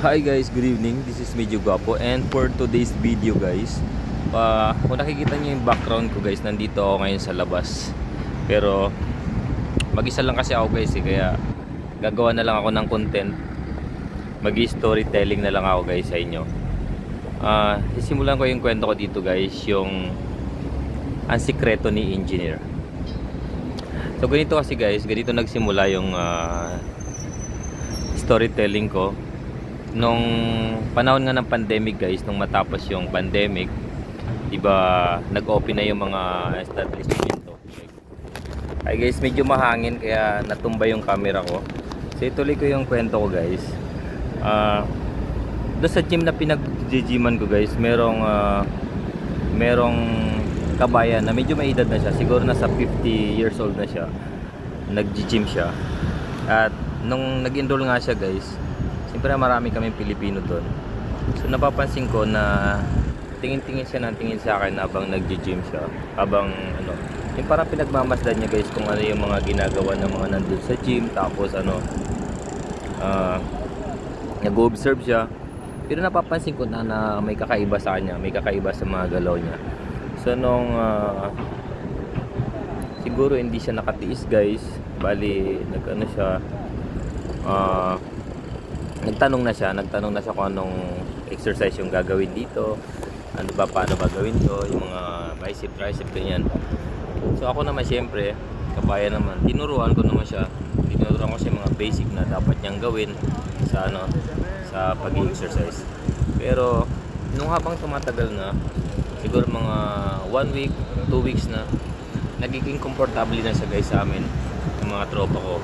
Hi guys, good evening. This is Medyo Guapo, and for today's video guys, kung nakikita niyo yung background ko guys, nandito ako ngayon sa labas. Pero mag-isa lang kasi ako guys kaya gagawa na lang ako ng content. Mag-storytelling na lang ako guys sa inyo. Sisimulan ko yung kwento ko dito guys, yung ang sikreto ni engineer. So ganito kasi guys, ganito nagsimula yung storytelling ko. Nung panahon nga ng pandemic guys, nung matapos yung pandemic, diba nag-open na yung mga establishmento. Ay guys, medyo mahangin kaya natumba yung camera ko. So ituloy ko yung kwento ko guys. Doon sa gym na pinag-gyman ko guys, merong kabayan na medyo may edad na siya, siguro nasa 50 years old na siya. Nag-gym siya. At nung nag-enroll nga siya guys, siyempre marami kaming Pilipino doon. So napapansin ko na tingin-tingin siya ng tingin sa akin habang nag-gym siya. Habang ano, yung parang pinagmamasdan niya guys kung ano yung mga ginagawa ng mga nandun sa gym. Tapos ano, nag-observe siya. Pero napapansin ko na may kakaiba sa kanya, may kakaiba sa mga galaw niya. So nung siguro hindi siya nakatiis guys, bali nag-ano siya, nagtanong na siya kung anong exercise yung gagawin dito, ano ba, paano ba gawin to, yung mga bicep, tricep, ganyan. So ako naman syempre, kabaya naman, tinuruan ko siya mga basic na dapat niyang gawin sa ano, sa pag-exercise. Pero nung habang tumatagal na, siguro mga 1 week, 2 weeks na, nagiging komportable na siya guys sa amin, yung mga tropa ko.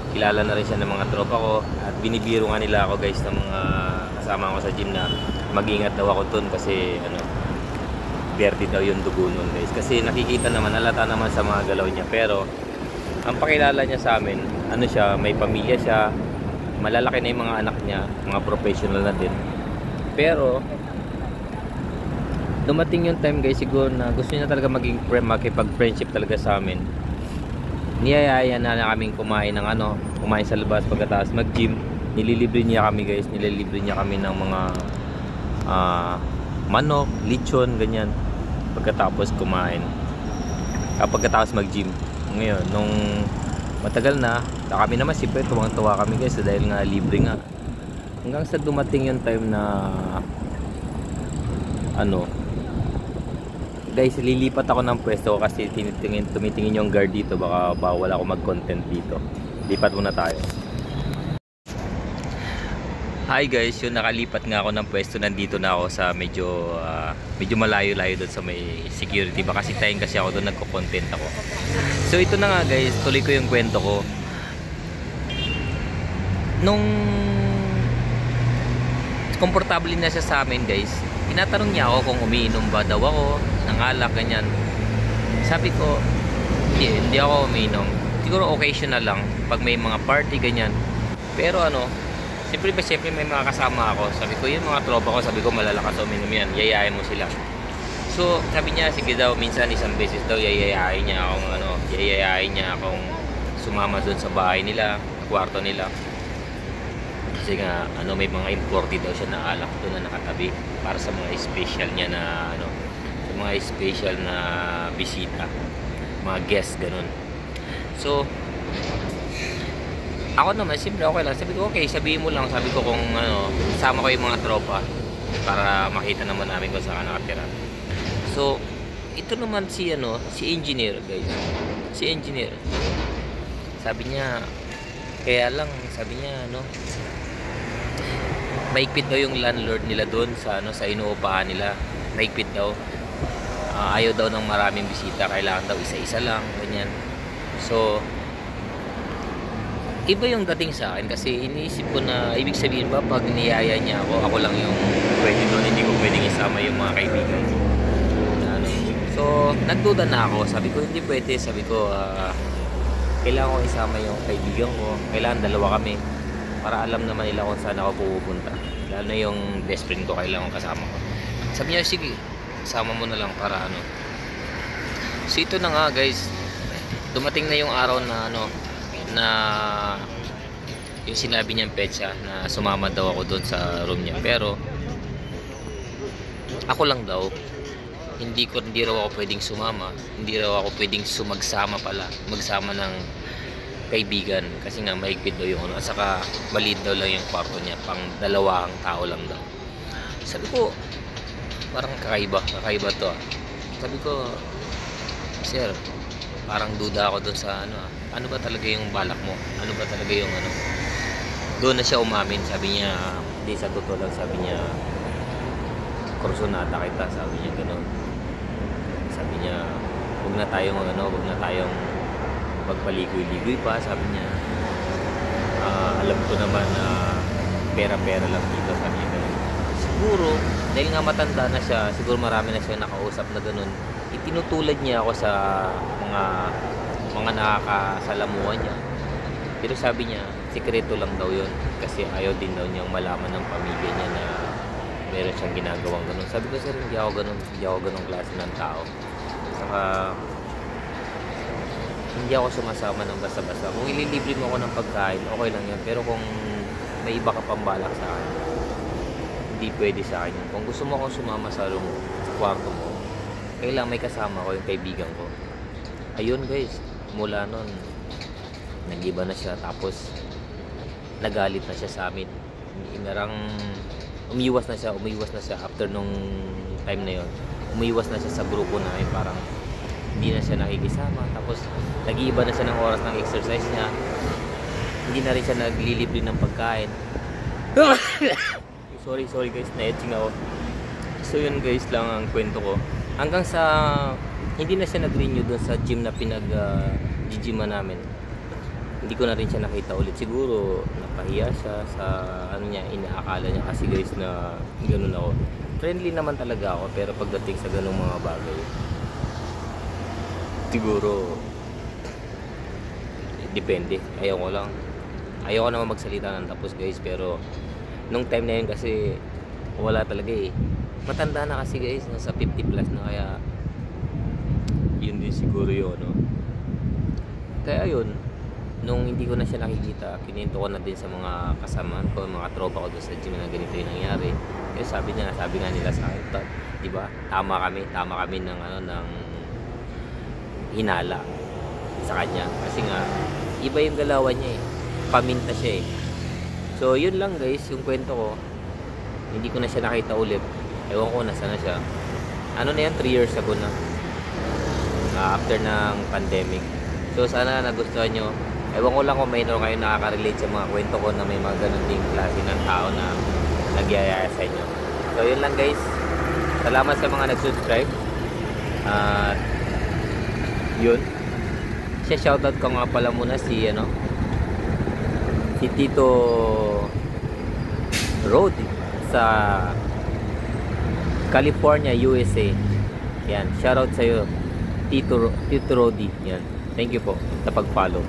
Kilala na rin siya ng mga tropa ko at binibiro nga nila ako guys ng mga kasama ko sa gym na mag-ingat daw ako dun kasi ano, verde daw yung dugo nun guys. Kasi nakikita naman, halata naman sa mga galaw niya. Pero ang pakilala niya sa amin, ano siya, may pamilya siya, malalaki na yung mga anak niya, mga professional na din. Pero dumating yung time guys siguro na gusto niya talaga makipag-friendship talaga sa amin. Niyayaya na kaming kumain sa labas pagkatapos mag-gym. Nililibre niya kami guys, nililibre niya kami ng mga manok, lechon, ganyan pagkatapos kumain. Pagkatapos mag-gym. Ngayon, nung matagal na, kami naman siyempre tuwang-tuwa kami guys dahil nga libre nga. Hanggang sa dumating yung time na ano, guys, lilipat ako ng pwesto kasi tumitingin yung guard dito, baka bawal ako mag-content dito. Lipat muna tayo. Hi guys, yun, nakalipat nga ako ng pwesto. Nandito na ako sa medyo malayo-layo doon sa may security. Baka sitayin kasi ako doon, nagko-content ako. So ito na nga guys, tuloy ko yung kwento ko. Nung komportable na siya sa amin guys, tinatanong niya ako kung umiinom ba daw ako ng alak, ganyan. Sabi ko, hindi ako umiinom. Siguro occasional lang pag may mga party, ganyan. Pero ano, siyempre may mga kasama ako. Sabi ko, yung mga tropa ko, sabi ko malalakas uminom yan, yayain mo sila. So sabi niya, sige daw, minsan isang beses daw yayain niya akong sumama doon sa bahay nila, kwarto nila. Kasi nga ano, may mga imported daw siya na alak doon na nakatabi para sa mga special niya na ano, sa mga special na bisita, mga guest, ganun. So ako naman siyempre okay lang, sabi ko okay, sabihin mo lang, sabi ko kung ano, sama ko yung mga tropa para makita naman namin kung saan nakatira. So ito naman si engineer guys, si engineer, sabi niya, kaya lang sabi niya ano, maigpit daw yung landlord nila doon sa sa inuupahan nila. Maigpit daw. Ayaw daw ng maraming bisita, kailangan daw isa-isa lang, ganyan. So iba yung dating sa akin kasi iniisip ko na ibig sabihin ba pag niyaya niya ako lang yung pwede doon, hindi ko pwedeng isama yung mga kaibigan ko. So nagduda na ako, sabi ko hindi pwede, sabi ko kailangan ko isama yung kaibigan ko, kailangan dalawa kami para alam naman nila kung saan ako pupunta, lalo na yung best friend ko, kailangan kasama ko. Sabi niya, sige, sama mo na lang para ano. So ito na nga guys, dumating na yung araw na yung sinabi niyang petsa na sumama daw ako doon sa room niya, pero ako lang daw, hindi raw ako pwedeng sumama, hindi raw ako pwedeng magsama ng kaibigan, kasi nga mahigpit daw yung at saka maliit daw lang yung kwarto niya, pang dalawang tao lang daw. Sabi ko, parang kakaiba to ah. Sabi ko, sir, parang duda ako doon sa ano ba talaga yung balak mo, ano ba talaga yung doon na siya umamin. Sabi niya, hindi, sa totoo lang, sabi niya, kursunada kita, sabi niya gano'n. Sabi niya, huwag na tayong magpaligoy-ligoy pa, sabi niya. Alam ko naman na pera-pera lang dito, sabi niya gano'n. Siguro, dahil nga matanda na siya, siguro marami na siya nakausap na gano'n, itinutulad niya ako sa mga nakakasalamuhan niya. Pero sabi niya, sikreto lang daw yun, kasi ayaw din daw niyang malaman ng pamilya niya na meron siyang ginagawang ganun. Sabi ko, sir, hindi ako ganun klase ng tao. Saka hindi ako sumasama ng basta-basta. Kung ililibre mo ako ng pagkain, okay lang yan. Pero kung may iba ka pang balak sa akin, hindi pwede sa akin. Kung gusto mo akong sumama sa room, sa kwarto mo, kailangan may kasama ko yung kaibigan ko. Ayun guys, mula nun, nag-iba na siya. Tapos nagalit na siya sa amin. Umiwas na siya after nung time na yon. Umiwas na siya sa grupo namin, parang hindi na siya nakikisama. Tapos nag-iiba na siya ng oras ng exercise niya. Hindi na rin siya naglilibre ng pagkain. sorry guys, na-etching ako. So yun guys lang ang kwento ko. Hanggang sa hindi na siya nag-renew doon sa gym na pinag-gyman namin. Hindi ko na rin siya nakita ulit. Siguro napahiya siya sa niya, inaakala niya kasi guys na ganoon ako. Friendly naman talaga ako, pero pagdating sa ganung mga bagay, siguro depende. Ayaw ko naman magsalita ng tapos guys, pero nung time na yun kasi wala talaga eh. Matanda na kasi guys, nasa 50 plus na, kaya yun din siguro yun, no? Kaya yun, nung hindi ko na siya nakikita, kininto ko na din sa mga kasama ko, mga tropa ko doon sa gym na ganito yung nangyari. Kaya sabi nga nila sa akin, di ba? Tama kami ng ng hinala sa kanya, kasi nga iba yung galawan niya eh. Paminta siya eh. So yun lang guys, yung kwento ko. Hindi ko na siya nakita ulit. Ewan ko nasaan na siya. Ano na yan, 3 years ago na. After ng pandemic. So sana nagustuhan nyo. Ewan ko lang kung mayroon kayo nakaka-relate sa mga kwento ko na may mga ganun ding klase ng tao na nagyayaya sa inyo. So yun lang guys. Salamat sa mga nag-subscribe. Yun. Shoutout ko nga pala muna si Tito Road sa California, USA. Yan, shoutout sa iyo Tito Rodi. Yan. Thank you po sa pag-follow.